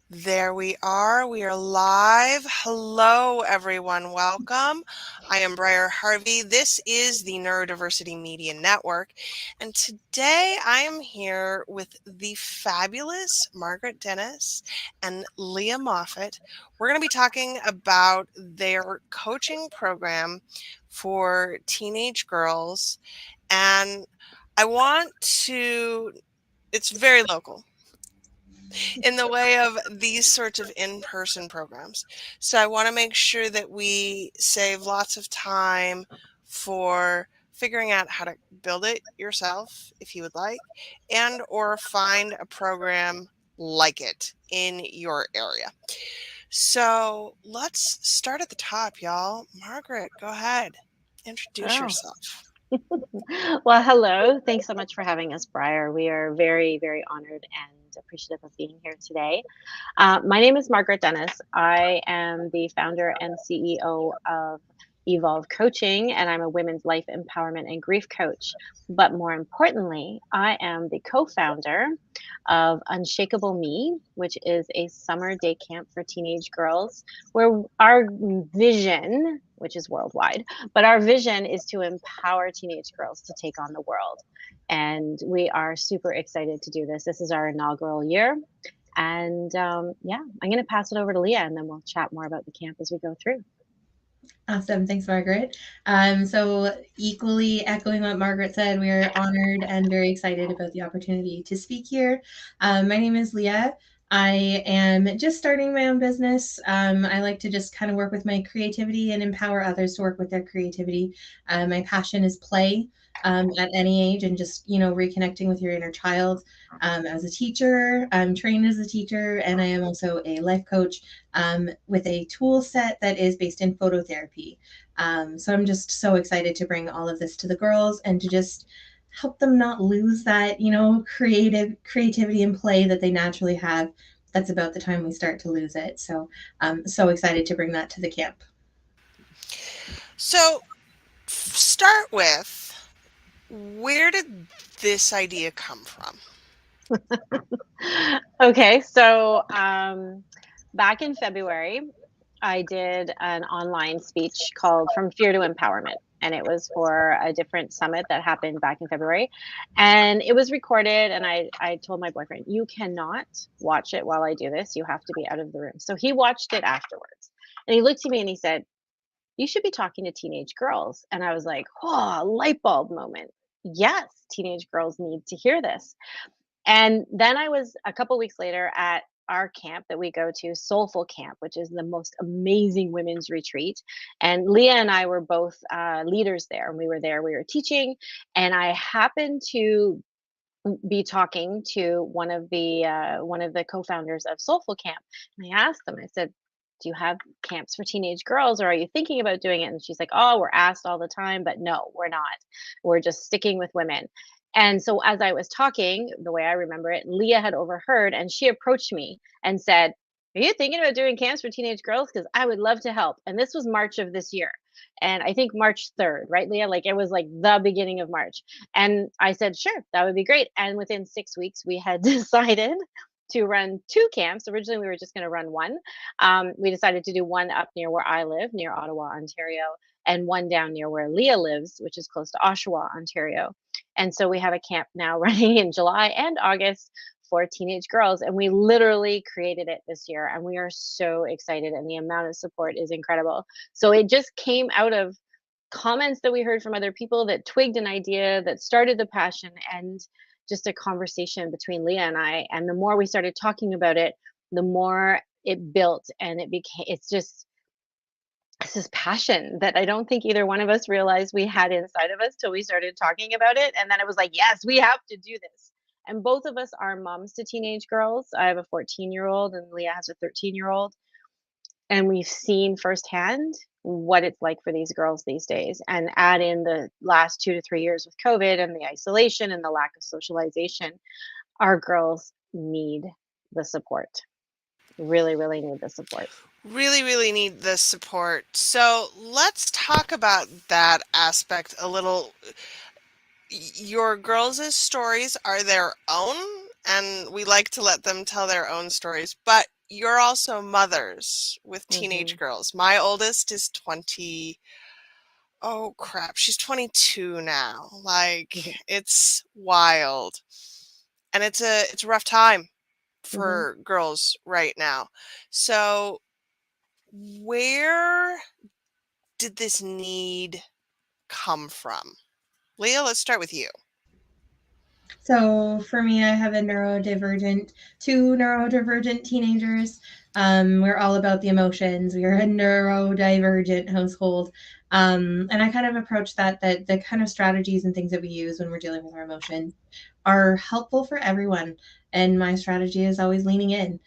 There we are. We are live. Hello, everyone. Welcome. I am Briar Harvey. This is the Neurodiversity Media Network. And today I am here with the fabulous Margaret Dennis and Leah Moffatt. We're going to be talking about their coaching program for teenage girls. And I want to, it's very local in the way of these sorts of in-person programs. So I want to make sure that we save lots of time for figuring out how to build it yourself if you would like, and or find a program like it in your area. So let's start at the top, y'all. Margaret, go ahead. Introduce Oh, yourself. well, hello. Thanks so much for having us, Briar. We are very, very honored and appreciative of being here today. My name is Margaret Dennis. I am the founder and CEO of Evolve Coaching, and I'm a women's life empowerment and grief coach. But more importantly, I am the co founder of Unshakeable Me, which is a summer day camp for teenage girls, where our vision, which is worldwide, but our vision is to empower teenage girls to take on the world. And we are super excited to do this. This is our inaugural year. And yeah, I'm going to pass it over to Leah and then we'll chat more about the camp as we go through. Awesome. Thanks, Margaret. So equally echoing what Margaret said, we are honored and very excited about the opportunity to speak here. My name is Leah. I am just starting my own business. I like to just kind of work with my creativity and empower others to work with their creativity. My passion is play at any age and just, reconnecting with your inner child. As a teacher, I'm trained as a teacher, and I am also a life coach with a tool set that is based in phototherapy. So I'm just so excited to bring all of this to the girls and to just help them not lose that, creativity and play that they naturally have. That's about the time we start to lose it. So I'm so excited to bring that to the camp. So start with, where did this idea come from? Okay, so back in February, I did an online speech called From Fear to Empowerment. And it was for a different summit that happened back in February. And it was recorded. And I told my boyfriend, you cannot watch it while I do this. You have to be out of the room. So he watched it afterwards. And he looked at me and he said, you should be talking to teenage girls. And I was like, oh, light bulb moment. Yes, teenage girls need to hear this. And then I was a couple weeks later at our camp that we go to, Soulful Camp, which is the most amazing women's retreat. And Leah and I were both leaders there. And we were there, we were teaching. And I happened to be talking to one of the co-founders of Soulful Camp. And I asked them, I said, do you have camps for teenage girls or are you thinking about doing it? And she's like, oh, we're asked all the time, but no, we're not. We're just sticking with women. And so as I was talking, the way I remember it, Leah had overheard and she approached me and said, are you thinking about doing camps for teenage girls? Because I would love to help. And this was March of this year. And I think March 3rd, right, Leah? Like it was like the beginning of March. And I said, sure, that would be great. And within 6 weeks, we had decided to run two camps. Originally, we were just going to run one. We decided to do one up near where I live, near Ottawa, Ontario, and one down near where Leah lives, which is close to Oshawa, Ontario. And so we have a camp now running in July and August for teenage girls. And we literally created it this year. And we are so excited. And the amount of support is incredible. So it just came out of comments that we heard from other people that twigged an idea that started the passion and just a conversation between Leah and I. And the more we started talking about it, the more it built and it's this passion that I don't think either one of us realized we had inside of us till we started talking about it. And then it was like, yes, we have to do this. And both of us are moms to teenage girls. I have a 14-year-old and Leah has a 13-year-old. And we've seen firsthand what it's like for these girls these days. And add in the last 2 to 3 years with COVID and the isolation and the lack of socialization, our girls need the support. Really, really need the support. Really, really need the support. So let's talk about that aspect a little. Your girls' stories are their own, and we like to let them tell their own stories. But you're also mothers with Mm-hmm. teenage girls. My oldest is 20. Oh crap, she's 22 now. Like, Mm-hmm. it's wild. And it's a rough time Mm-hmm. for girls right now. So, where did this need come from? Leah, let's start with you. So for me, I have two neurodivergent teenagers. We're all about the emotions. We are a neurodivergent household. And I kind of approach that the kind of strategies and things that we use when we're dealing with our emotions are helpful for everyone. And my strategy is always leaning in,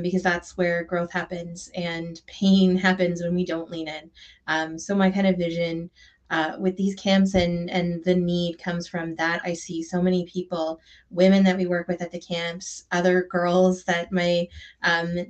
because that's where growth happens and pain happens when we don't lean in. So my kind of vision with these camps and the need comes from that. I see so many people, women that we work with at the camps, other girls that my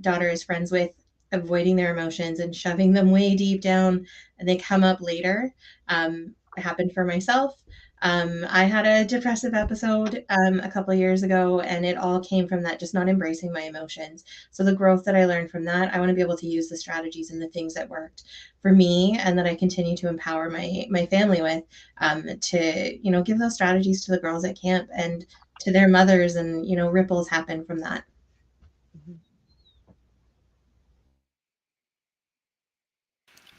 daughter is friends with, avoiding their emotions and shoving them way deep down, and they come up later. It happened for myself. I had a depressive episode a couple of years ago, and it all came from that, just not embracing my emotions. So the growth that I learned from that, I want to be able to use the strategies and the things that worked for me, and that I continue to empower my family with, to give those strategies to the girls at camp and to their mothers, and ripples happen from that.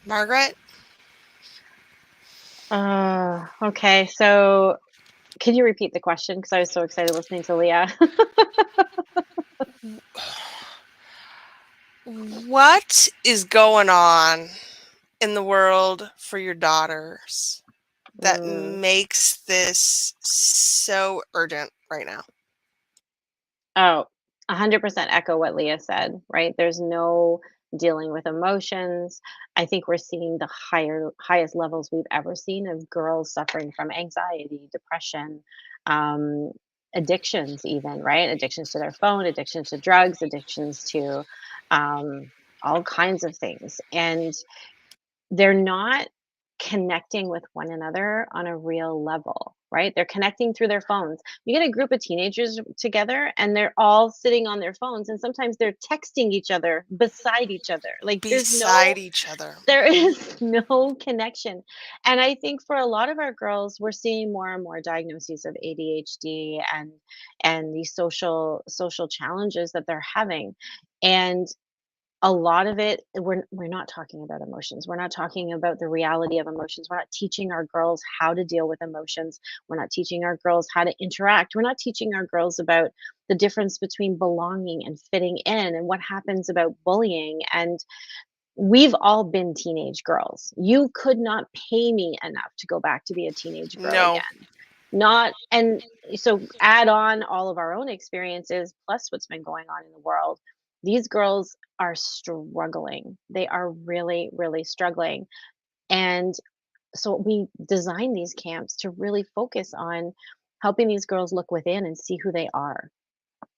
Margaret? Okay, so can you repeat the question? Because I was so excited listening to Leah. What is going on in the world for your daughters that Mm. makes this so urgent right now? Oh, 100% echo what Leah said, right? There's no dealing with emotions. I think we're seeing the highest levels we've ever seen of girls suffering from anxiety, depression, um, addictions even, right? Addictions to their phone, addictions to drugs, addictions to um, all kinds of things. And they're not connecting with one another on a real level, right? They're connecting through their phones. You get a group of teenagers together and they're all sitting on their phones, and sometimes they're texting each other beside each other. Like Beside each other. there is no connection. And I think for a lot of our girls, we're seeing more and more diagnoses of ADHD and these social challenges that they're having. And a lot of it, we're not talking about emotions. We're not talking about the reality of emotions. We're not teaching our girls how to deal with emotions. We're not teaching our girls how to interact. We're not teaching our girls about the difference between belonging and fitting in and what happens about bullying. And we've all been teenage girls. You could not pay me enough to go back to be a teenage girl No. again. Not and so add on all of our own experiences plus what's been going on in the world. These girls are struggling. They are really, really struggling. And so we designed these camps to really focus on helping these girls look within and see who they are.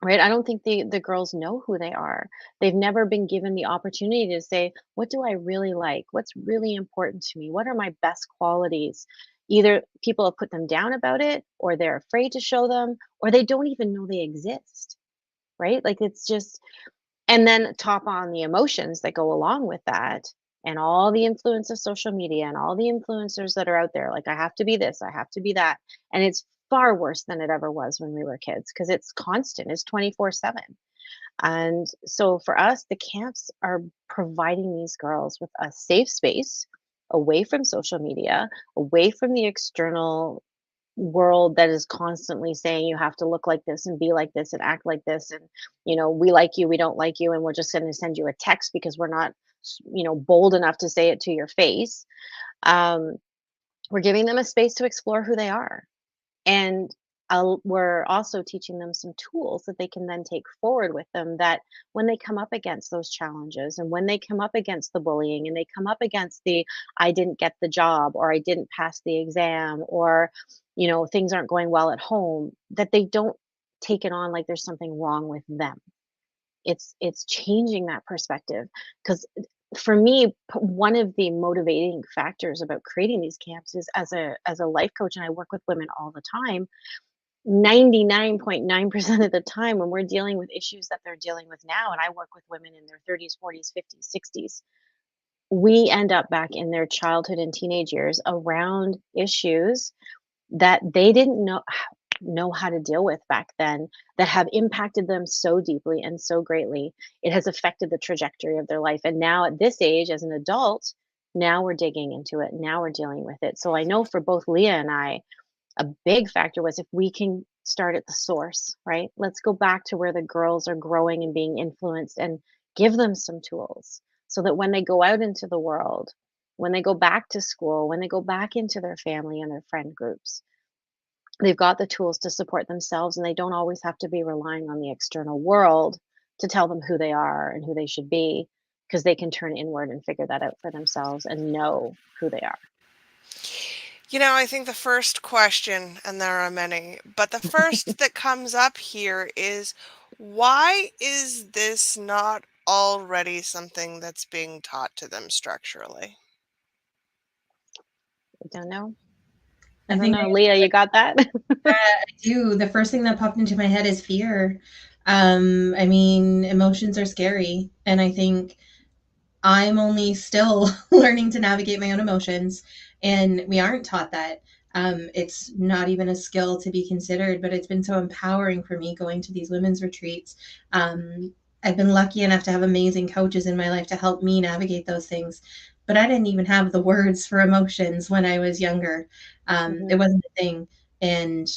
Right? I don't think the girls know who they are. They've never been given the opportunity to say, "What do I really like? What's really important to me? What are my best qualities?" Either people have put them down about it, or they're afraid to show them, or they don't even know they exist, right? Like, it's just and then top on the emotions that go along with that, and all the influence of social media and all the influencers that are out there, like, "I have to be this, I have to be that," and it's far worse than it ever was when we were kids because it's constant, it's 24/7, and so for us, the camps are providing these girls with a safe space away from social media, away from the external world that is constantly saying you have to look like this and be like this and act like this and we like you, we don't like you, and we're just going to send you a text because we're not bold enough to say it to your face. um, we're giving them a space to explore who they are, and we're also teaching them some tools that they can then take forward with them, that when they come up against those challenges and when they come up against the bullying and they come up against the I didn't get the job or I didn't pass the exam or things aren't going well at home, that they don't take it on like there's something wrong with them. It's changing that perspective, because for me, one of the motivating factors about creating these camps is as a life coach, and I work with women all the time. 99.9% of the time when we're dealing with issues that they're dealing with now, and I work with women in their 30s, 40s, 50s, 60s, we end up back in their childhood and teenage years around issues that they didn't know how to deal with back then, that have impacted them so deeply and so greatly. It has affected the trajectory of their life. And now at this age, as an adult, now we're digging into it. Now we're dealing with it. So I know for both Leah and I, a big factor was if we can start at the source, right? Let's go back to where the girls are growing and being influenced and give them some tools so that when they go out into the world, when they go back to school, when they go back into their family and their friend groups, they've got the tools to support themselves and they don't always have to be relying on the external world to tell them who they are and who they should be, because they can turn inward and figure that out for themselves and know who they are. I think the first question, and there are many, but the first that comes up here is, why is this not already something that's being taught to them structurally? I don't know. I I don't think know. Leah, you got that? I do. The first thing that popped into my head is fear. I mean, emotions are scary, and I think I'm only still learning to navigate my own emotions, and we aren't taught that. It's not even a skill to be considered, but it's been so empowering for me going to these women's retreats. I've been lucky enough to have amazing coaches in my life to help me navigate those things, but I didn't even have the words for emotions when I was younger. It wasn't a thing. And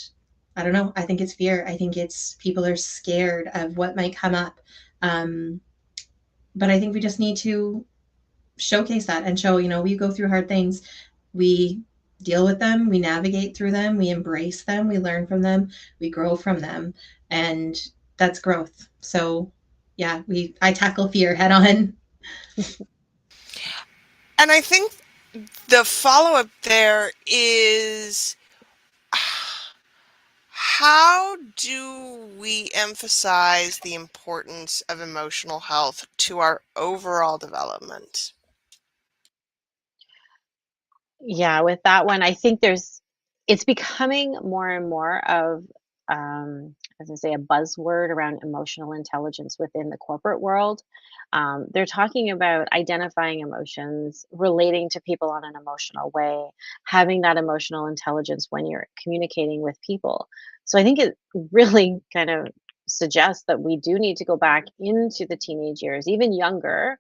I don't know. I think it's fear. I think it's people are scared of what might come up. But I think we just need to showcase that and show, we go through hard things, we deal with them, we navigate through them, we embrace them, we learn from them, we grow from them, and that's growth. So yeah, I tackle fear head on. And I think the follow-up there is, how do we emphasize the importance of emotional health to our overall development? Yeah, with that one, I think it's becoming more and more of, as I say, a buzzword around emotional intelligence within the corporate world. They're talking about identifying emotions, relating to people on an emotional way, having that emotional intelligence when you're communicating with people. So I think it really kind of suggests that we do need to go back into the teenage years, even younger,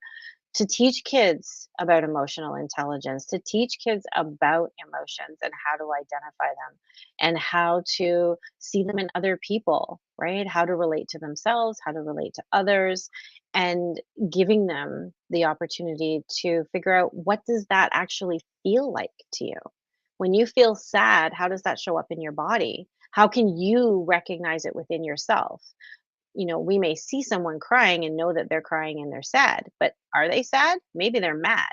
to teach kids about emotional intelligence, to teach kids about emotions and how to identify them and how to see them in other people, right? How to relate to themselves, how to relate to others, and giving them the opportunity to figure out, what does that actually feel like to you? When you feel sad, how does that show up in your body? How can you recognize it within yourself? We may see someone crying and know that they're crying and they're sad, but are they sad? Maybe they're mad.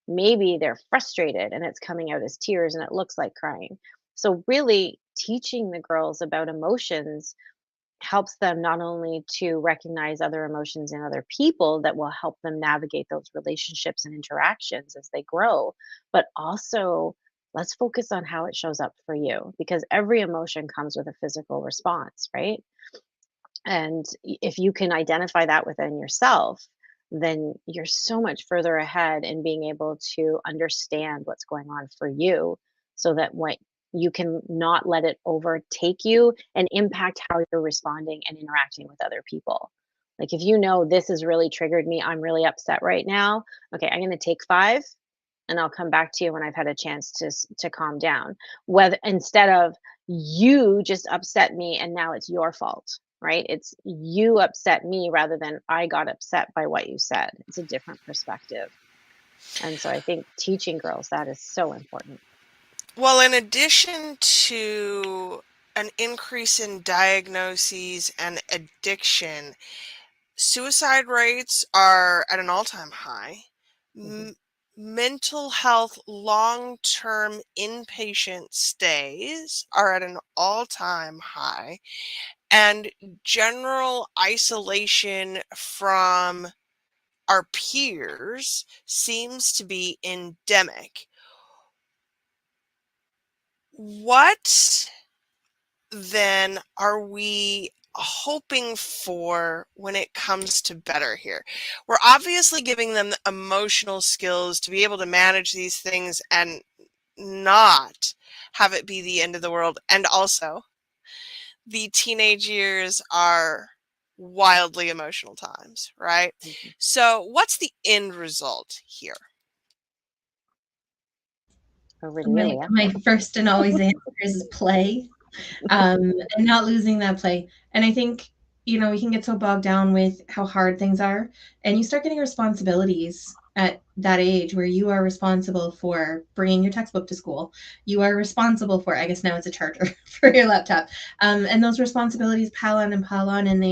Maybe they're frustrated and it's coming out as tears and it looks like crying. So, really teaching the girls about emotions helps them not only to recognize other emotions in other people that will help them navigate those relationships and interactions as they grow, but also let's focus on how it shows up for you, because every emotion comes with a physical response, right? And if you can identify that within yourself, then you're so much further ahead in being able to understand what's going on for you, so that what you can not let it overtake you and impact how you're responding and interacting with other people. Like, if you know this has really triggered me, I'm really upset right now. Okay, I'm going to take 5 and I'll come back to you when I've had a chance to calm down. Whether, instead of you just upset me and now it's your fault, right? It's you upset me rather than I got upset by what you said. It's a different perspective. And so I think teaching girls that is so important. Well, in addition to an increase in diagnoses and addiction, suicide rates are at an all-time high. Hmm. Mental health long-term inpatient stays are at an all-time high. And general isolation from our peers seems to be endemic. What then are we hoping for when it comes to better here? We're obviously giving them the emotional skills to be able to manage these things and not have it be the end of the world. And also, the teenage years are wildly emotional times, right? So, what's the end result here? Over to you, Leah. My first and always answer is play, and not losing that play. And I think, we can get so bogged down with how hard things are, and you start getting responsibilities at that age where you are responsible for bringing your textbook to school. You are responsible for, I guess now it's a charger for your laptop. And those responsibilities pile on, and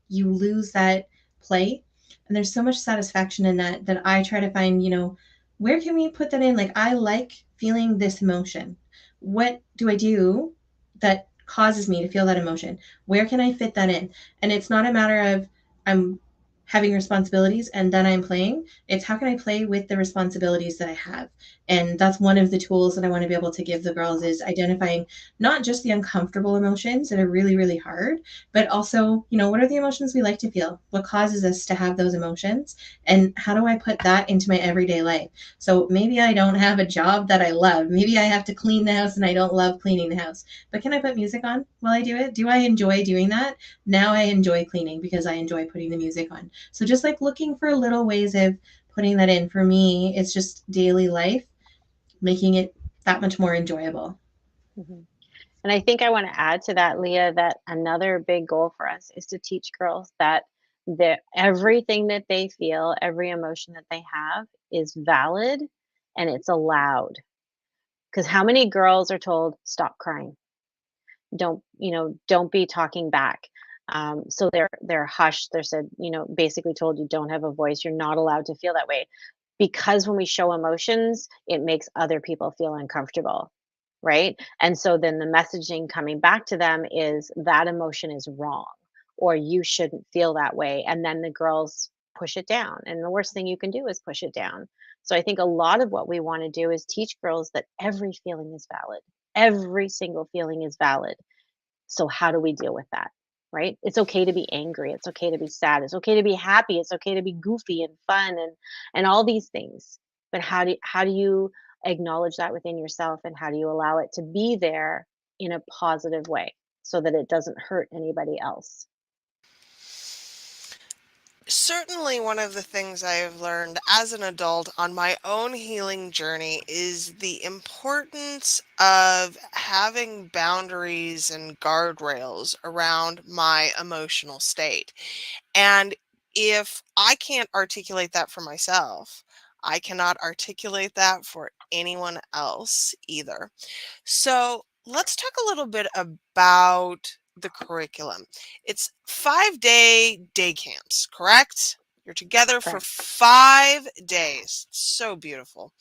you lose that play. And there's so much satisfaction in that I try to find, where can we put that in? Like, I like feeling this emotion. What do I do that causes me to feel that emotion? Where can I fit that in? And it's not a matter of I'm having responsibilities and then I'm playing. It's how can I play with the responsibilities that I have? And that's one of the tools that I want to be able to give the girls is identifying not just the uncomfortable emotions that are really, really hard, but also, what are the emotions we like to feel? What causes us to have those emotions? And how do I put that into my everyday life? So maybe I don't have a job that I love. Maybe I have to clean the house and I don't love cleaning the house. But can I put music on while I do it? Do I enjoy doing that? Now I enjoy cleaning because I enjoy putting the music on. So just like looking for little ways of putting that in. For me, it's just daily life, making it that much more enjoyable. Mhm. And I think I want to add to that, Leah, that another big goal for us is to teach girls that everything that they feel, every emotion that they have is valid and it's allowed. Because how many girls are told, stop crying? Don't be talking back. So they're hushed. They're said, basically told you don't have a voice. You're not allowed to feel that way. Because when we show emotions, it makes other people feel uncomfortable. Right. And so then the messaging coming back to them is that emotion is wrong or you shouldn't feel that way. And then the girls push it down. And the worst thing you can do is push it down. So I think a lot of what we want to do is teach girls that every feeling is valid. Every single feeling is valid. So how do we deal with that? Right? It's okay to be angry. It's okay to be sad. It's okay to be happy. It's okay to be goofy and fun and all these things. But how do you acknowledge that within yourself and how do you allow it to be there in a positive way so that it doesn't hurt anybody else? Certainly, one of the things I have learned as an adult on my own healing journey is the importance of having boundaries and guardrails around my emotional state. And if I can't articulate that for myself, I cannot articulate that for anyone else either. So let's talk a little bit about the curriculum. It's 5-day camps, correct? You're together for Correct. 5 days. So beautiful.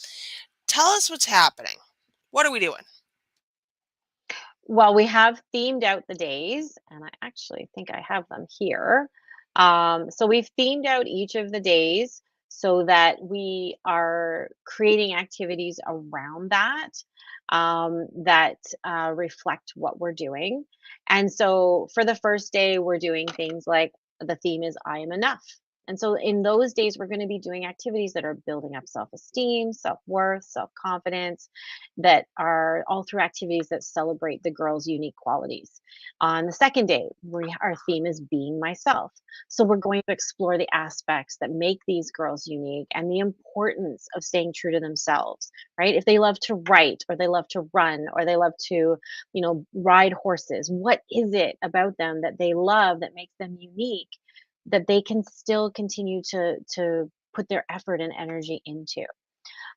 Tell us what's happening. What are we doing? Well, we have themed out the days, and I actually think I have them here. So we've themed out each of the days so that we are creating activities around that reflect what we're doing. And so for the first day, we're doing things like the theme is I am enough. And so in those days, we're going to be doing activities that are building up self esteem, self worth, self confidence, that are all through activities that celebrate the girl's unique qualities. On the second day, our theme is being myself. So we're going to explore the aspects that make these girls unique and the importance of staying true to themselves, right? If they love to write or they love to run or they love to, ride horses, what is it about them that they love that makes them unique that they can still continue to put their effort and energy into?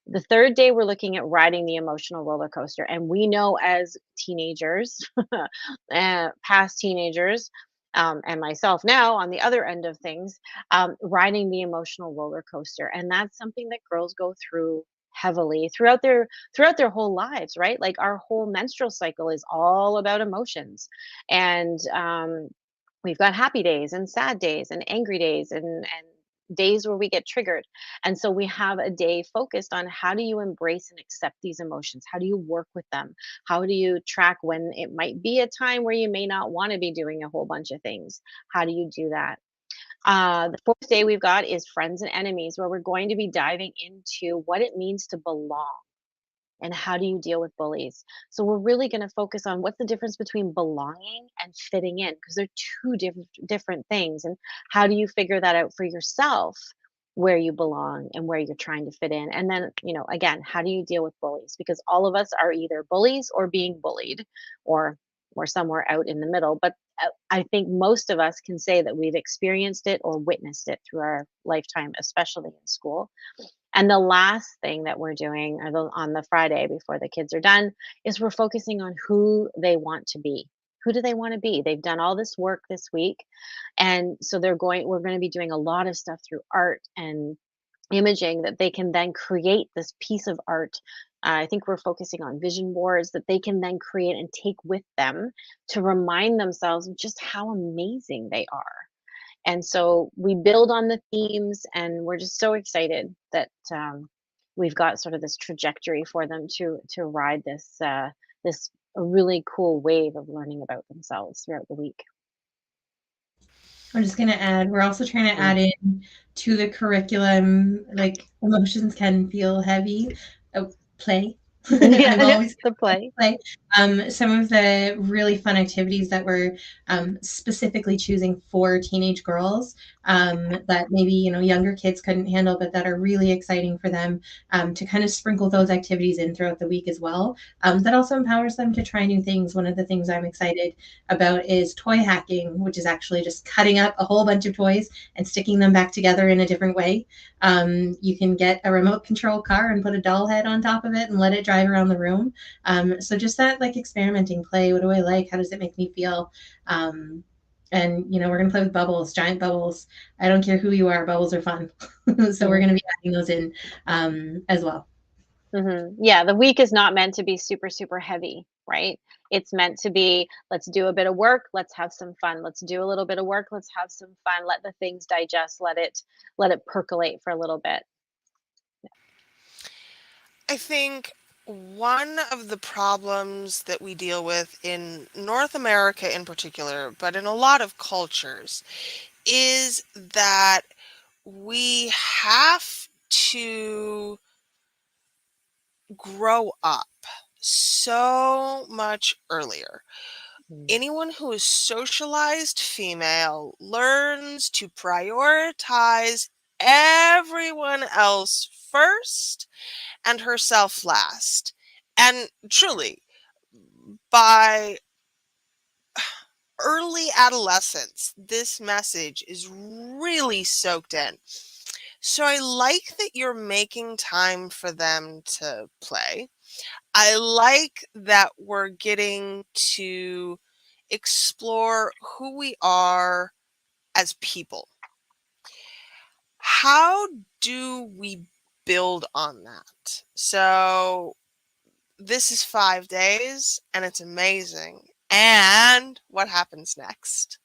The third day, we're looking at riding the emotional roller coaster. And we know as teenagers, past teenagers, and myself now on the other end of things, riding the emotional roller coaster. And that's something that girls go through heavily throughout their whole lives, right? Like our whole menstrual cycle is all about emotions. And we've got happy days and sad days and angry days and days where we get triggered. And so we have a day focused on how do you embrace and accept these emotions? How do you work with them? How do you track when it might be a time where you may not want to be doing a whole bunch of things? How do you do that? The fourth day we've got is friends and enemies, where we're going to be diving into what it means to belong and how do you deal with bullies. So we're really going to focus on what's the difference between belonging and fitting in, because they're two different things. And how do you figure that out for yourself, where you belong and where you're trying to fit in? And then, again, how do you deal with bullies? Because all of us are either bullies or being bullied, or somewhere out in the middle. But I think most of us can say that we've experienced it or witnessed it through our lifetime, especially in school. And the last thing that we're doing, on the Friday before the kids are done, is we're focusing on who they want to be. Who do they want to be? They've done all this work this week. And so we're going to be doing a lot of stuff through art and imaging that they can then create this piece of art. I think we're focusing on vision boards that they can then create and take with them to remind themselves of just how amazing they are. And so we build on the themes, and we're just so excited that we've got sort of this trajectory for them to ride this a really cool wave of learning about themselves throughout the week. I'm just going to add, we're also trying to add in to the curriculum, like emotions can feel heavy. Play. Yeah, always the play. Some of the really fun activities that we're specifically choosing for teenage girls that maybe younger kids couldn't handle, but that are really exciting for them, to kind of sprinkle those activities in throughout the week as well. That also empowers them to try new things. One of the things I'm excited about is toy hacking, which is actually just cutting up a whole bunch of toys and sticking them back together in a different way. You can get a remote control car and put a doll head on top of it and let it drive around the room. So just that like experimenting play. What do I like? How does it make me feel? And we're going to play with bubbles, giant bubbles. I don't care who you are. Bubbles are fun. So we're going to be adding those in as well. Mm-hmm. Yeah, the week is not meant to be super, super heavy, right? It's meant to be, let's do a bit of work, let's have some fun. Let's do a little bit of work, let's have some fun. Let the things digest, let it percolate for a little bit. I think one of the problems that we deal with in North America in particular, but in a lot of cultures, is that we have to grow up so much earlier. Anyone who is socialized female learns to prioritize everyone else first and herself last. And truly, by early adolescence, this message is really soaked in. So I like that you're making time for them to play. I like that we're getting to explore who we are as people. How do we build on that? So this is 5 days and it's amazing. And what happens next?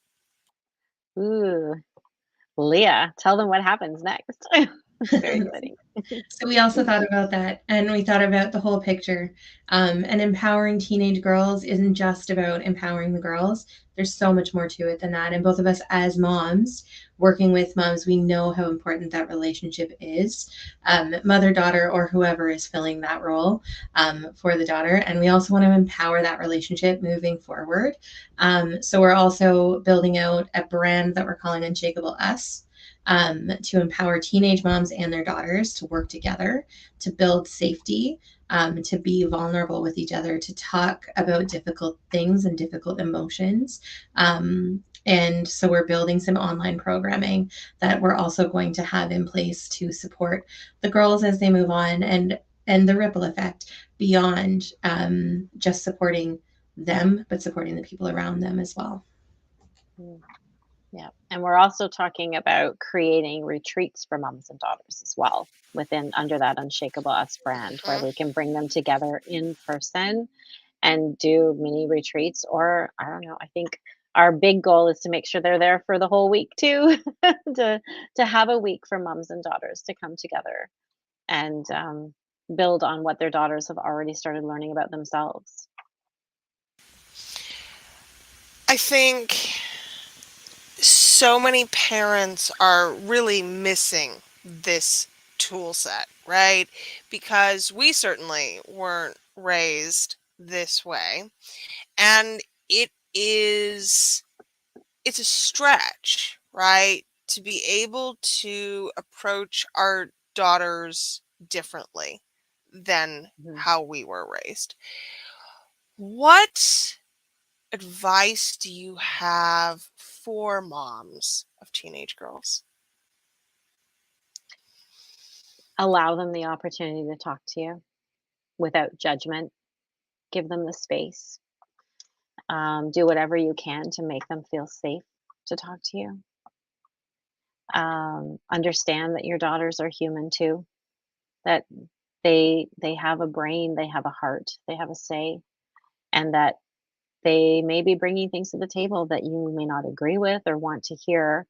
Ooh, Leah, tell them what happens next. Very exciting. So we also thought about that, and we thought about the whole picture. And empowering teenage girls isn't just about empowering the girls. There's so much more to it than that. And both of us as moms, working with moms, we know how important that relationship is, mother-daughter or whoever is filling that role for the daughter. And we also want to empower that relationship moving forward. So we're also building out a brand that we're calling Unshakeable Us. To empower teenage moms and their daughters to work together, to build safety, to be vulnerable with each other, to talk about difficult things and difficult emotions. And so we're building some online programming that we're also going to have in place to support the girls as they move on, and the ripple effect beyond just supporting them, but supporting the people around them as well. Yeah. And we're also talking about creating retreats for moms and daughters as well, under that Unshakeable Us brand, where we can bring them together in person and do mini retreats. Or I don't know, I think our big goal is to make sure they're there for the whole week too, to have a week for moms and daughters to come together and build on what their daughters have already started learning about themselves. I think so many parents are really missing this tool set, right? Because we certainly weren't raised this way. And it is it's a stretch, right? To be able to approach our daughters differently than Mhm. how we were raised. What advice do you have for moms of teenage girls? Allow them the opportunity to talk to you without judgment. Give them the space. Do whatever you can to make them feel safe to talk to you. Understand that your daughters are human too. That they have a brain, they have a heart, they have a say, and that they may be bringing things to the table that you may not agree with or want to hear,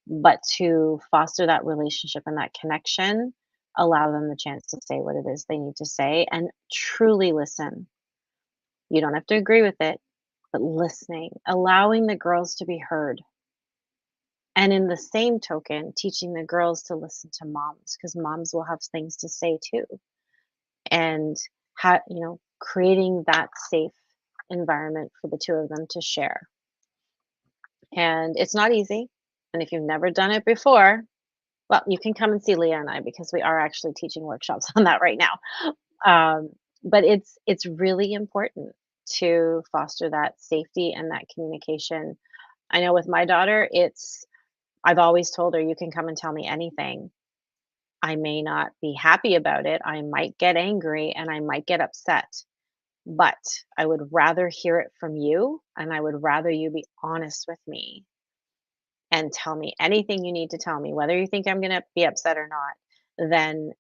but to foster that relationship and that connection, allow them the chance to say what it is they need to say and truly listen. You don't have to agree with it, but listening, allowing the girls to be heard. And in the same token, teaching the girls to listen to moms because moms will have things to say too. And creating that safe environment for the two of them to share. And it's not easy. And if you've never done it before, well, you can come and see Leah and I because we are actually teaching workshops on that right now. But it's really important to foster that safety and that communication. I know with my daughter, I've always told her, you can come and tell me anything. I may not be happy about it. I might get angry and I might get upset, but I would rather hear it from you and I would rather you be honest with me and tell me anything you need to tell me, whether you think I'm going to be upset or not, than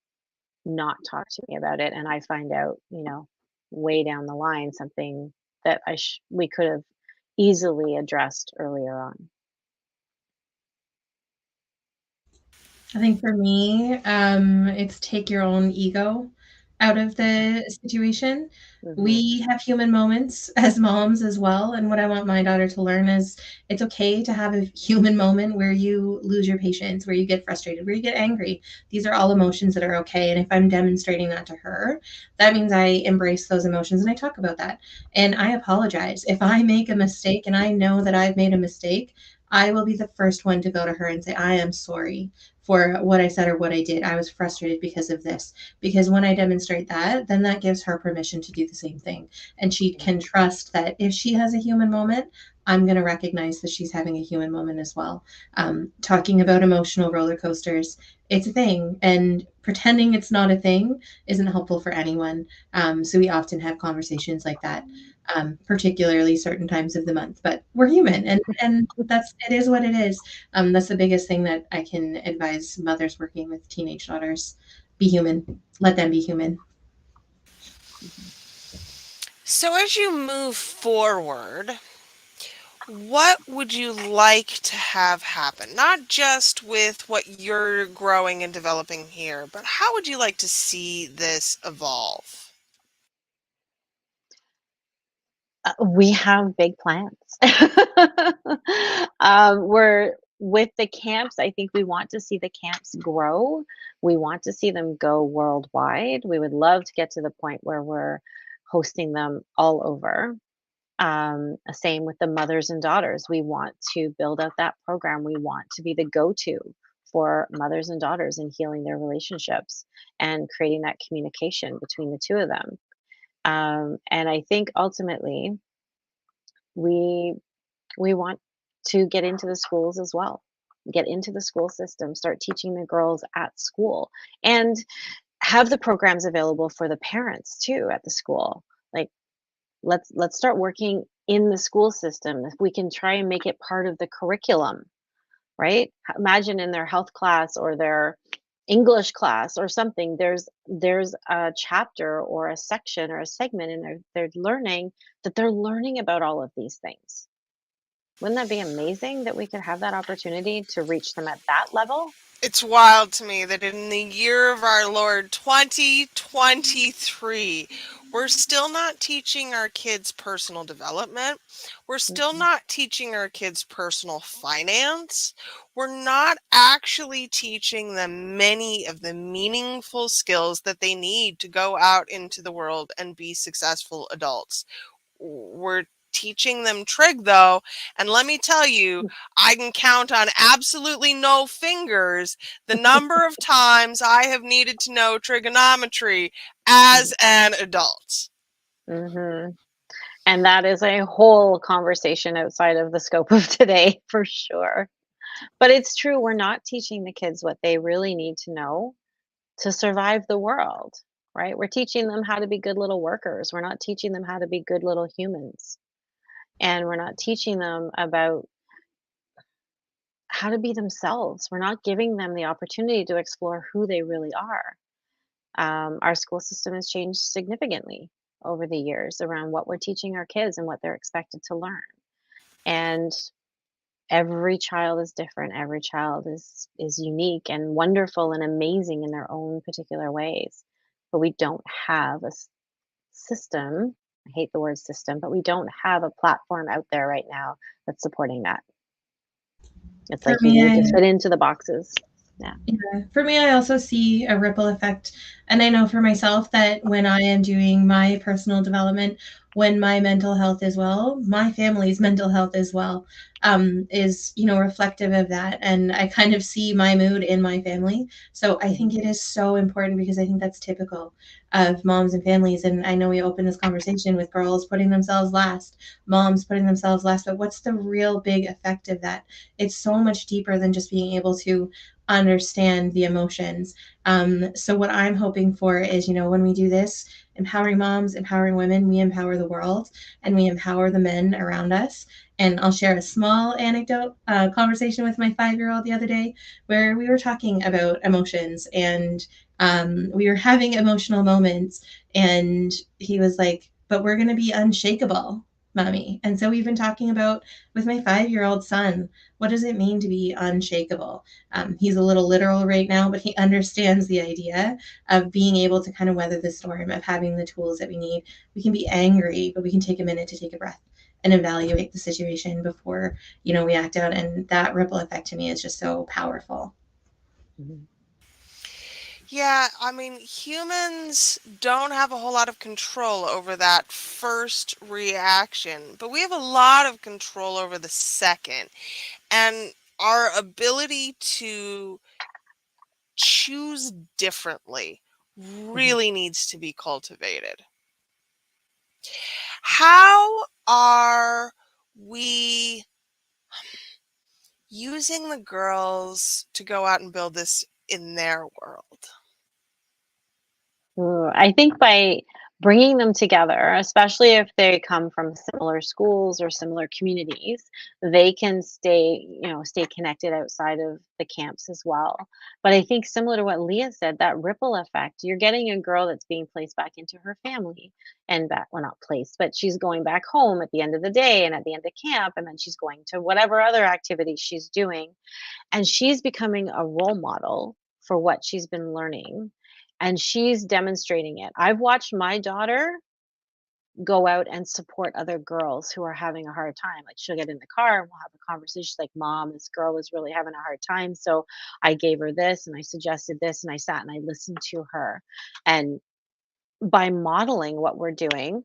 not talk to me about it. And I find out, way down the line, something that we could have easily addressed earlier on. I think for me, it's take your own ego out of the situation. Hmm. We have human moments as moms as well. And what I want my daughter to learn is it's okay to have a human moment where you lose your patience, where you get frustrated, where you get angry. These are all emotions that are okay. And if I'm demonstrating that to her, that means I embrace those emotions and I talk about that. And I apologize. If I make a mistake and I know that I've made a mistake, I will be the first one to go to her and say, I am sorry for what I said or what I did. I was frustrated because of this. Because when I demonstrate that, then that gives her permission to do the same thing. And she can trust that if she has a human moment, I'm going to recognize that she's having a human moment as well. Talking about emotional roller coasters, it's a thing. And pretending it's not a thing isn't helpful for anyone. So we often have conversations like that. Particularly certain times of the month, but we're human, and it is what it is. That's the biggest thing that I can advise mothers working with teenage daughters. Be human. Let them be human. So, as you move forward, what would you like to have happen? Not just with what you're growing and developing here, but how would you like to see this evolve? We have big plans. We're with the camps. I think we want to see the camps grow. We want to see them go worldwide. We would love to get to the point where we're hosting them all over. Same with the mothers and daughters. We want to build out that program. We want to be the go-to for mothers and daughters in healing their relationships and creating that communication between the two of them. And I think ultimately we we want to get into the schools as well. Get into the school system, start teaching the girls at school, and have the programs available for the parents too at the school. Like let's start working in the school system. If we can try and make it part of the curriculum, right? Imagine in their health class or their English class or something, there's a chapter or a section or a segment in their learning that they're learning about all of these things. Wouldn't that be amazing that we could have that opportunity to reach them at that level? It's wild to me that in the year of our Lord 2023, we're still not teaching our kids personal development. We're still Mhm, not teaching our kids personal finance. We're not actually teaching them many of the meaningful skills that they need to go out into the world and be successful adults. We're teaching them trig though, and let me tell you, I can count on absolutely no fingers the number of times I have needed to know trigonometry as an adult. mhm. And that is a whole conversation outside of the scope of today for sure. But it's true, we're not teaching the kids what they really need to know to survive the world, right? We're teaching them how to be good little workers. We're not teaching them how to be good little humans. And we're not teaching them about how to be themselves. We're not giving them the opportunity to explore who they really are. Our school system has changed significantly over the years around what we're teaching our kids and what they're expected to learn. And every child is different. Every child is unique and wonderful and amazing in their own particular ways. But we don't have a system. I hate the word system, but we don't have a platform out there right now that's supporting that. It's For like you me, need to fit into the boxes. Yeah. Yeah. For me, I also see a ripple effect. And I know for myself that when I am doing my personal development, when my mental health is well, my family's mental health as well is, reflective of that. And I kind of see my mood in my family. So I Mhm. think it is so important because I think that's typical of moms and families. And I know we opened this conversation with girls putting themselves last, moms putting themselves last. But what's the real big effect of that? It's so much deeper than just being able to understand the emotions. So what I'm hoping for is, when we do this, empowering moms, empowering women, we empower the world and we empower the men around us. And I'll share a small anecdote conversation with my 5-year-old the other day where we were talking about emotions and we were having emotional moments. And he was like, but we're going to be unshakable, mommy. And so we've been talking about with my 5-year-old son, what does it mean to be unshakable? He's a little literal right now, but he understands the idea of being able to kind of weather the storm, of having the tools that we need. We can be angry, but we can take a minute to take a breath and evaluate the situation before, we act out. And that ripple effect to me is just so powerful. Mhm. Yeah, I mean, humans don't have a whole lot of control over that first reaction, but we have a lot of control over the second. And our ability to choose differently Mhm. really needs to be cultivated. How are we using the girls to go out and build this in their world? Ooh, I think by bringing them together, especially if they come from similar schools or similar communities, they can stay connected outside of the camps as well. But I think similar to what Leah said, that ripple effect, you're getting a girl that's being placed back into her family and back, well, not placed, but she's going back home at the end of the day and at the end of camp, and then she's going to whatever other activities she's doing. And she's becoming a role model for what she's been learning, and she's demonstrating it. I've watched my daughter go out and support other girls who are having a hard time. Like, she'll get in the car and we'll have a conversation. She's like, "Mom, this girl is really having a hard time, so I gave her this and I suggested this and I sat and I listened to her." And by modeling what we're doing,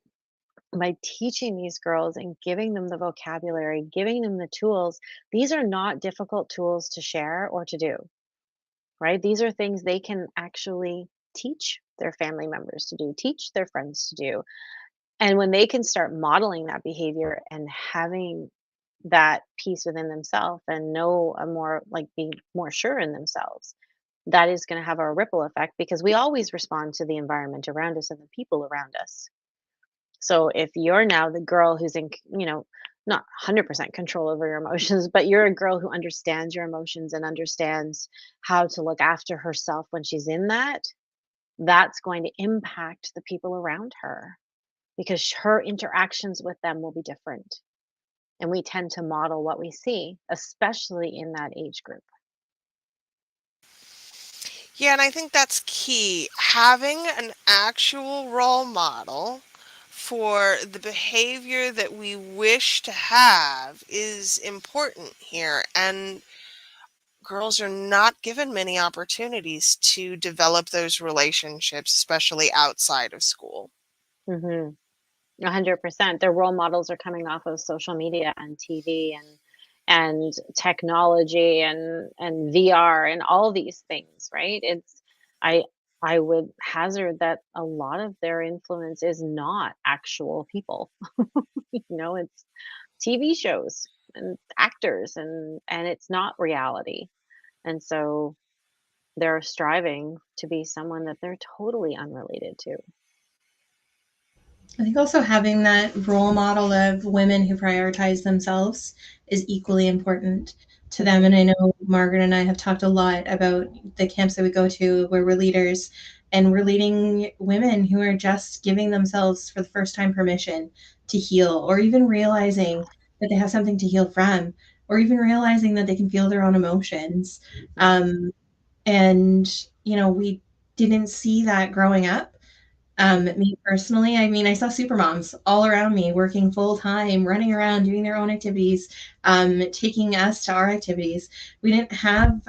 by teaching these girls and giving them the vocabulary, giving them the tools, these are not difficult tools to share or to do, right? These are things they can actually teach their family members to do, teach their friends to do. And when they can start modeling that behavior and having that peace within themselves and know a more, like, being more sure in themselves, that is going to have a ripple effect because we always respond to the environment around us and the people around us. So if you're now the girl who's not 100% control over your emotions, but you're a girl who understands your emotions and understands how to look after herself when she's in that, that's going to impact the people around her because her interactions with them will be different. And we tend to model what we see, especially in that age group. Yeah, and I think that's key. Having an actual role model for the behavior that we wish to have is important here. And girls are not given many opportunities to develop those relationships, especially outside of school. Hmm. 100%. Their role models are coming off of social media and TV and technology and VR and all these things, right? I I would hazard that a lot of their influence is not actual people. It's TV shows and actors and it's not reality. And so they're striving to be someone that they're totally unrelated to. I think also having that role model of women who prioritize themselves is equally important to them. And I know Margaret and I have talked a lot about the camps that we go to where we're leaders, and we're leading women who are just giving themselves for the first time permission to heal, or even realizing that they have something to heal from, or even realizing that they can feel their own emotions. And, we didn't see that growing up. Me personally, I mean, I saw supermoms all around me working full time, running around, doing their own activities, taking us to our activities. We didn't have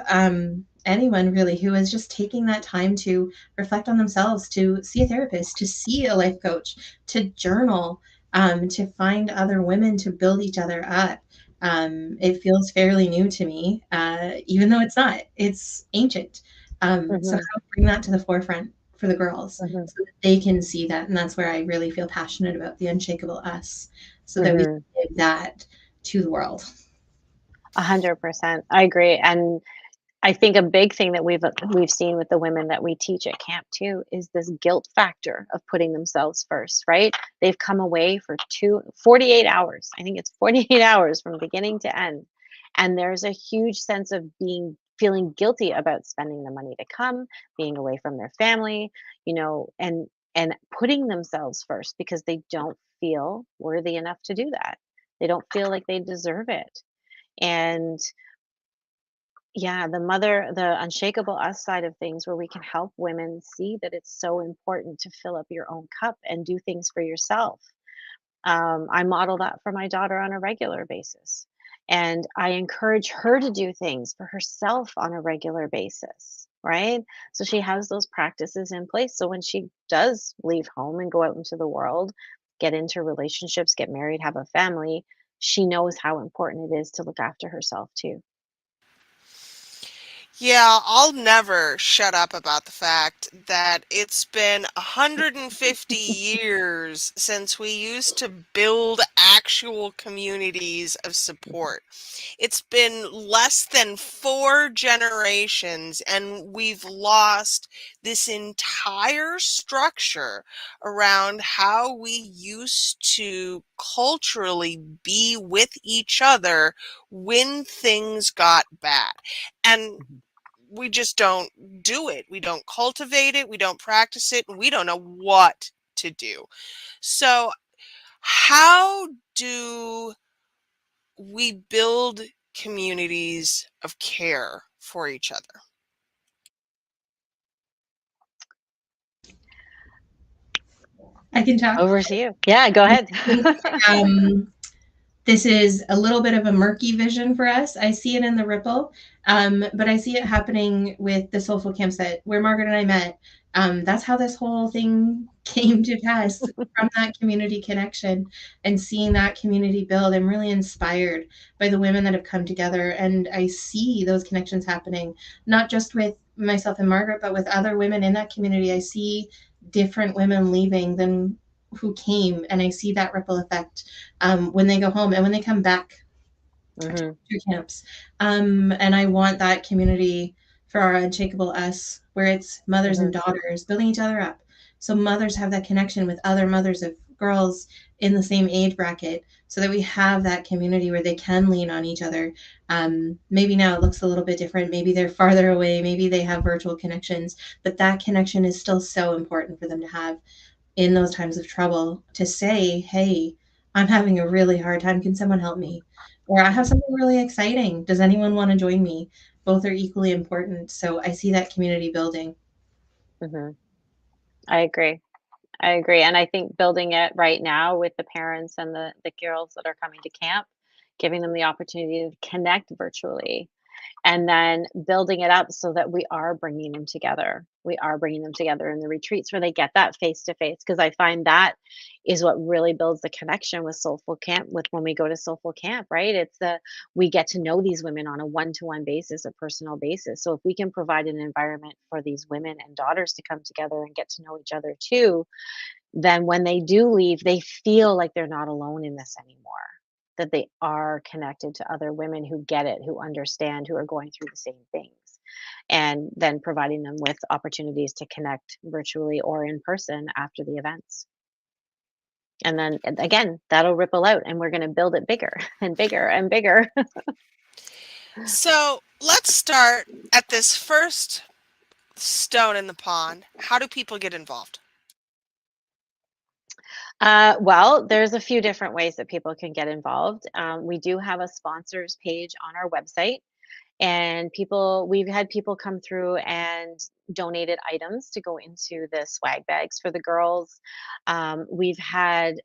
anyone really who was just taking that time to reflect on themselves, to see a therapist, to see a life coach, to journal, to find other women to build each other up. It feels fairly new to me, even though it's not. It's ancient. So how Hmm. to bring that to the forefront for the girls Hmm. so that they can see that. And that's where I really feel passionate about the Unshakable Us, so that we Hmm. can give that to the world. 100%. I agree. And I think a big thing that we've seen with the women that we teach at camp too is this guilt factor of putting themselves first, right? They've come away for 48 hours. I think it's 48 hours from beginning to end. And there's a huge sense of feeling guilty about spending the money to come, being away from their family, and putting themselves first because they don't feel worthy enough to do that. They don't feel like they deserve it. And yeah, the Unshakable Us side of things where we can help women see that it's so important to fill up your own cup and do things for yourself. I model that for my daughter on a regular basis. And I encourage her to do things for herself on a regular basis, right? So she has those practices in place. So when she does leave home and go out into the world, get into relationships, get married, have a family, she knows how important it is to look after herself too. Yeah, I'll never shut up about the fact that it's been 150 years since we used to build actual communities of support. It's been less than 4 generations, and we've lost this entire structure around how we used to culturally be with each other when things got bad. And we just don't do it. We don't cultivate it. We don't practice it. And we don't know what to do. So, how do we build communities of care for each other? I can talk. Over to you. Yeah, go I ahead. think um, this is a little bit of a murky vision for us. I see it in the ripple, but I see it happening with the soulful campsite where Margaret and I met. That's how this whole thing came to pass, from that community connection and seeing that community build. I'm really inspired by the women that have come together, and I see those connections happening, not just with myself and Margaret, but with other women in that community. I see different women leaving than who came, and I see that ripple effect when they go home and when they come back Hmm. to camps. And I want that community for our Unshakable Us, where it's mothers and Hmm. daughters building each other up. So mothers have that connection with other mothers of girls in the same age bracket, so that we have that community where they can lean on each other. Maybe now it looks a little bit different. Maybe they're farther away. Maybe they have virtual connections, but that connection is still so important for them to have in those times of trouble, to say, hey, I'm having a really hard time. Can someone help me? Or I have something really exciting. Does anyone want to join me? Both are equally important. So I see that community building. Hmm. I agree. I agree. And I think building it right now with the parents and the girls that are coming to camp, giving them the opportunity to connect virtually, and then building it up so that we are bringing them together. We are bringing them together in the retreats where they get that face to face, because I find that is what really builds the connection with Soulful Camp, with when we go to Soulful Camp, right? It's the we get to know these women on a one-to-one basis, a personal basis. So if we can provide an environment for these women and daughters to come together and get to know each other too, then when they do leave, they feel like they're not alone in this anymore, that they are connected to other women who get it, who understand, who are going through the same things. And then providing them with opportunities to connect virtually or in person after the events. And then again, that'll ripple out and we're going to build it bigger and bigger and bigger. So let's start at this first stone in the pond. How do people get involved? Well, there's a few different ways that people can get involved. We do have a sponsors page on our website, and we've had people come through and donated items to go into the swag bags for the girls. We've had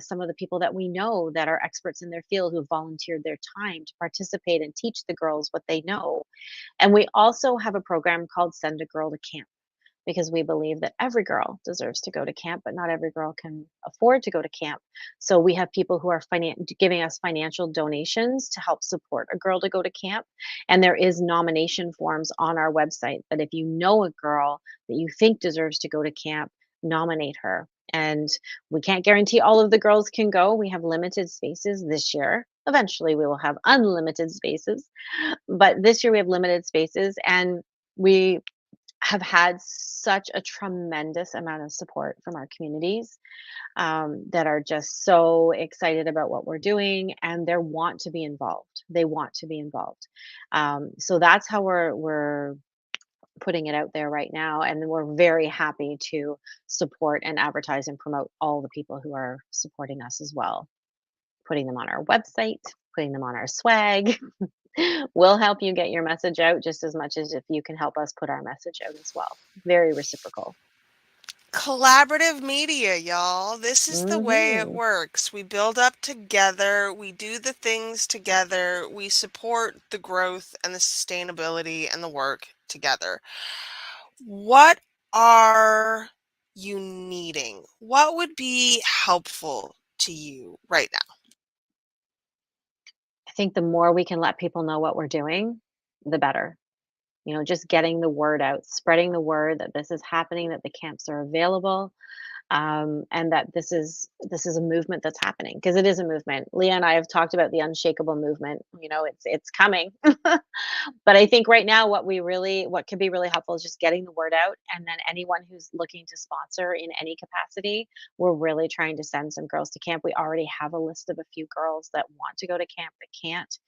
some of the people that we know that are experts in their field who volunteered their time to participate and teach the girls what they know. And we also have a program called Send a Girl to Camp, because we believe that every girl deserves to go to camp, but not every girl can afford to go to camp. So we have people who are giving us financial donations to help support a girl to go to camp. And there is nomination forms on our website that if you know a girl that you think deserves to go to camp, nominate her. And we can't guarantee all of the girls can go. We have limited spaces this year. Eventually, we will have unlimited spaces. But this year, we have limited spaces. And we have had such a tremendous amount of support from our communities, that are just so excited about what we're doing, and they want to be involved. They want to be involved. So that's how we're putting it out there right now, and we're very happy to support and advertise and promote all the people who are supporting us as well. Putting them on our website, putting them on our swag. We'll help you get your message out just as much as if you can help us put our message out as well. Very reciprocal. Collaborative media, y'all. This is the way it Hmm. works. We build up together, we do the things together, we support the growth and the sustainability and the work together. What are you needing? What would be helpful to you right now? I think the more we can let people know what we're doing, the better. Just getting the word out, spreading the word that this is happening, that the camps are available, and that this is a movement that's happening, because it is a movement. Leah and I have talked about the Unshakable movement. It's coming. But I think right now what could be really helpful is just getting the word out, and then anyone who's looking to sponsor in any capacity, we're really trying to send some girls to camp. We already have a list of a few girls that want to go to camp that can't,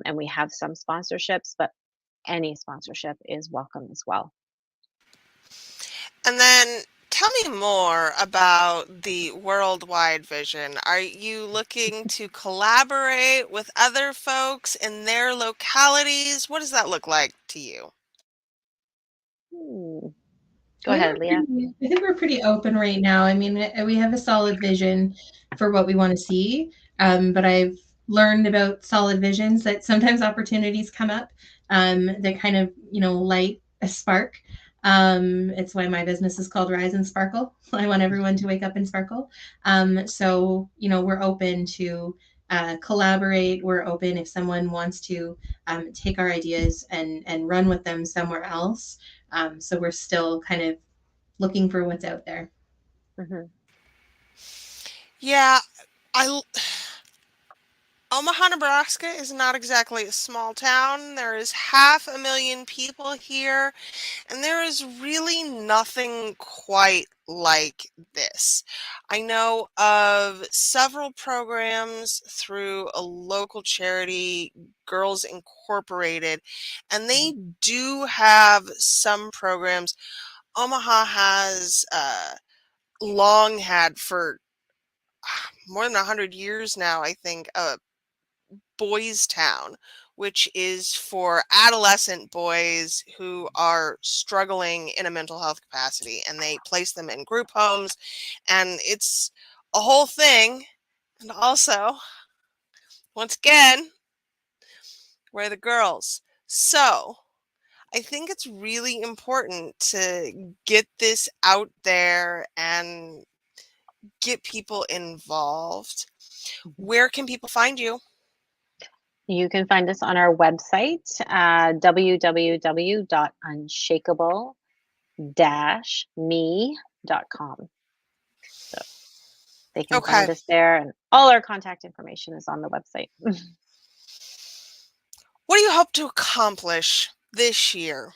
and we have some sponsorships, but any sponsorship is welcome as well. And then tell me more about the worldwide vision. Are you looking to collaborate with other folks in their localities? What does that look like to you? Hmm. I Go think ahead, we're Leah. pretty open right now. I mean, we have a solid vision for what we want to see, but I've learned about solid visions that sometimes opportunities come up, that kind of light a spark. It's why my business is called Rise and Sparkle. I want everyone to wake up and sparkle. So we're open to collaborate. We're open if someone wants to take our ideas and run with them somewhere else. So we're still kind of looking for what's out there. Hmm. Yeah, I Omaha, Nebraska is not exactly a small town. There is 500,000 people here, and there is really nothing quite like this. I know of several programs through a local charity, Girls Incorporated, and they do have some programs. Omaha has long had for more than 100 years now, I think, Boys Town, which is for adolescent boys who are struggling in a mental health capacity, and they place them in group homes, and it's a whole thing. And also, once again, we're the girls. So I think it's really important to get this out there and get people involved. Where can people find you? You can find us on our website, www.unshakeable-me.com. So they can Okay. find us there, and all our contact information is on the website. What do you hope to accomplish this year?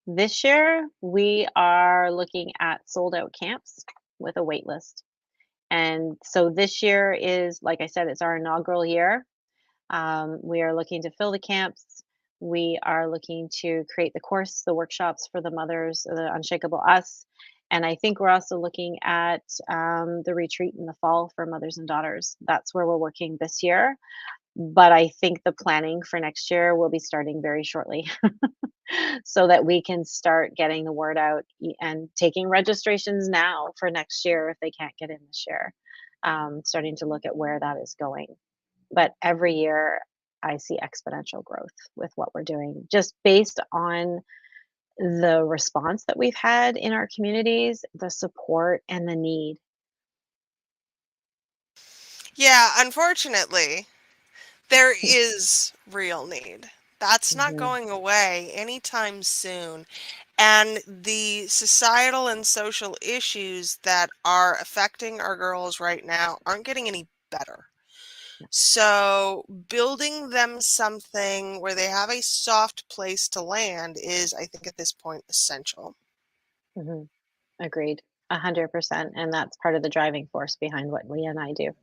This year, we are looking at sold out camps with a wait list. And so this year is, like I said, it's our inaugural year. We are looking to fill the camps. We are looking to create the course, the workshops for the mothers, the Unshakable Us. And I think we're also looking at the retreat in the fall for mothers and daughters. That's where we're working this year. But I think the planning for next year will be starting very shortly so that we can start getting the word out and taking registrations now for next year if they can't get in this year. Starting to look at where that is going. But every year I see exponential growth with what we're doing, just based on the response that we've had in our communities, the support and the need. Yeah, unfortunately, there is real need. That's not Mhm, going away anytime soon. And the societal and social issues that are affecting our girls right now aren't getting any better. So, building them something where they have a soft place to land is, I think, at this point, essential. mhm. Agreed. 100%. And that's part of the driving force behind what Leah and I do.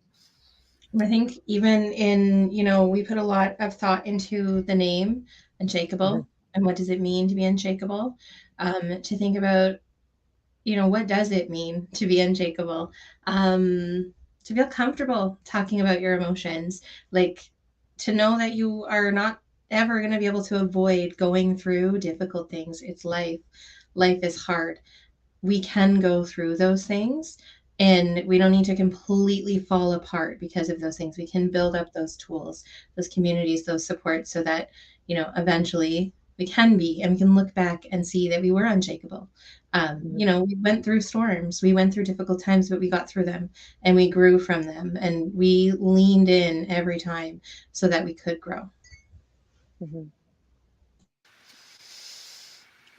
I think even in, we put a lot of thought into the name Mhm, Unshakable and what does it mean to be unshakable? To think about, what does it mean to be unshakable? To feel comfortable talking about your emotions, like to know that you are not ever going to be able to avoid going through difficult things. It's life. Life is hard. We can go through those things and we don't need to completely fall apart because of those things. We can build up those tools, those communities, those supports so that, eventually we can be and we can look back and see that we were unshakable. mhm, We went through storms, we went through difficult times, but we got through them and we grew from them and we leaned in every time so that we could grow. mhm.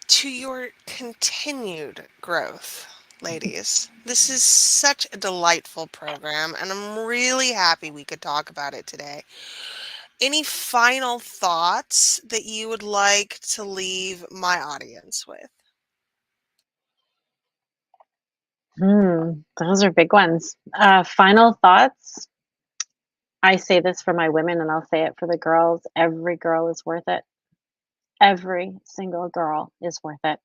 To your continued growth, ladies. This is such a delightful program, and I'm really happy we could talk about it today. Any final thoughts that you would like to leave my audience with? Those are big ones. Final thoughts. I say this for my women and I'll say it for the girls. Every girl is worth it. Every single girl is worth it.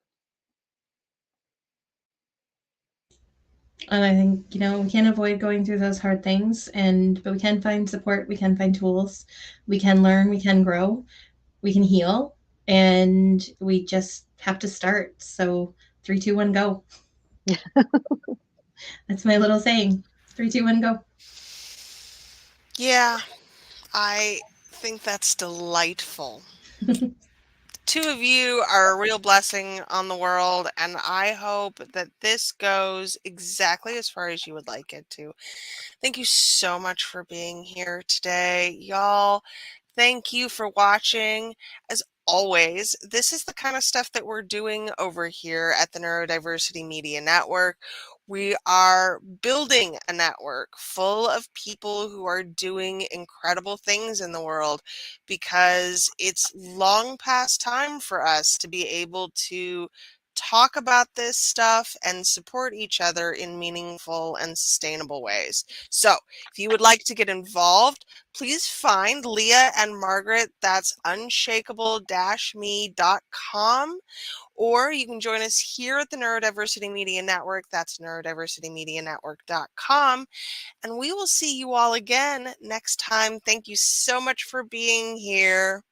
And I think, we can't avoid going through those hard things but we can find support, we can find tools, we can learn, we can grow, we can heal, and we just have to start. So 3, 2, 1, go. That's my little saying. 3, 2, 1, go. Yeah, I think that's delightful. Two of you are a real blessing on the world, and I hope that this goes exactly as far as you would like it to. Thank you so much for being here today, y'all. Thank you for watching. As always, this is the kind of stuff that we're doing over here at the Neurodiversity Media Network. We are building a network full of people who are doing incredible things in the world because it's long past time for us to be able to talk about this stuff and support each other in meaningful and sustainable ways. So, if you would like to get involved, please find Leah and Margaret. That's unshakable-me.com. or you can join us here at the Neurodiversity Media Network. That's neurodiversitymedianetwork.com. And we will see you all again next time. Thank you so much for being here.